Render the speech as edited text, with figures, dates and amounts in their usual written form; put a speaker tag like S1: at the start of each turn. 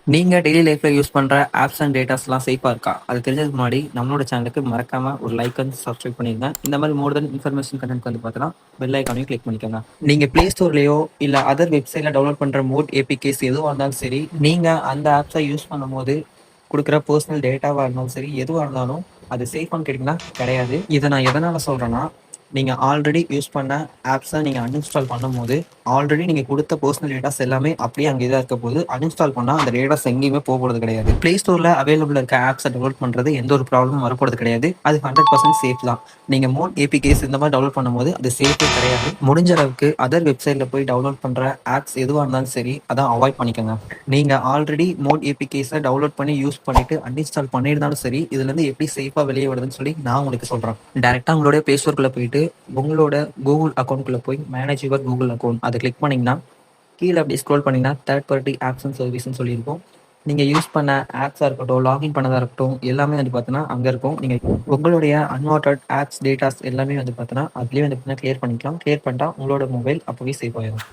S1: நீங்க டெய்லி லைஃப்ல யூஸ் பண்ற ஆப்ஸ் அண்ட் டேட்டாஸ்லாம் சேஃபா இருக்கா? அது தெரிஞ்சதுக்கு முன்னாடி நம்மளோட சேனலுக்கு மறக்காம ஒரு லைக் அண்ட் சப்ஸ்கிரைப் பண்ணிருங்க. இந்த மாதிரி மோர் தென் இன்ஃபர்மேஷன் கன்டென்ட் வந்து பார்த்தீங்கன்னா, பெல் ஐகானையும் கிளிக் பண்ணிக்கோங்க. நீங்க Play Storeலயோ இல்ல அதர் வெப்சைட்ல டவுன்லோட் பண்ற மோட் ஏபிகேஸ் எதுவா இருந்தாலும் சரி, நீங்க அந்த ஆப்ஸ யூஸ் பண்ணும்போது குடுக்குற பெர்சனல் டேட்டாவா இருந்தாலும் சரி, எதுவா இருந்தாலும் அது சேஃபான்னு கேட்டீங்கன்னா கிடையாது. இத நான் எதனால சொல்றேன்னா, நீங்க ஆல்ரெடி யூஸ் பண்ண ஆப்ஸ நீங்க அன்இன்ஸ்டால் பண்ணும்போது, ஆல்ரெடி நீங்க குடுத்த பெர்சனல் டேட்டாஸ் எல்லாமே அப்படியே அங்கே தான் இருக்க போகுது. அன்இன்ஸ்டால் பண்ணா அந்த டேட்டாஸ் எங்கேயுமே போறது கிடையாது. Play Storeல அவைலபிள் இருக்க ஆப்ஸ டவுன்லோட் பண்றது எந்த ஒரு ப்ராப்ளமும் வரப்போறது கிடையாது. அது 100% சேஃப் தான். நீங்க மோட் ஏபிகேஸ் இந்த மாதிரி டவுன்லோட் பண்ணும்போது அது சேஃபே கிடையாது. முடிஞ்ச அளவுக்கு அதர் வெப்சைட்ல போய் டவுன்லோட் பண்ற ஆப்ஸ் எதுவா இருந்தாலும் சரி, அத அவாய்ட் பண்ணிக்கோங்க. நீங்க ஆல்ரெடி மோட் ஏபிகேஸ டவுன்லோட் பண்ணி யூஸ் பண்ணிட்டு அன்இன்ஸ்டால் பண்ணியிருந்தாலும் சரி, இதுலேருந்து எப்படி சேஃபா வெளியே வருதுன்னு சொல்லி நான் உங்களுக்கு சொல்றேன். டைரக்ட்டா உங்களுடைய Play Storeக்குள்ள போயிட்டு உங்களோட கூகுள் அக்கௌண்ட்குள்ள போய் மேனேஜ் யுவர் கூகுள் அக்கௌண்ட் அதை கிளிக் பண்ணீங்கன்னா, கீழே அப்படியே ஸ்க்ரோல் பண்ணீங்கன்னா தேர்ட் பார்ட்டி ஆப்ஸ் அண்ட் சர்வீஸ்ன்னு சொல்லியிருக்கும். நீங்க யூஸ் பண்ண ஆப்ஸா இருக்கட்டும், லாகின் பண்ணதா இருக்கட்டும், எல்லாமே வந்து பார்த்தீங்கன்னா அங்க இருக்கும். நீங்க உங்களுடைய அன்வான்டட் ஆப்ஸ், டேட்டாஸ் எல்லாமே வந்து பார்த்தீங்கன்னா, அதிலேயே வந்து பார்த்தீங்கன்னா கிளியர் பண்ணிக்கலாம். கிளியர் பண்ணிட்டா உங்களோட மொபைல் அப்பவே சேஃப் ஆயிரும்.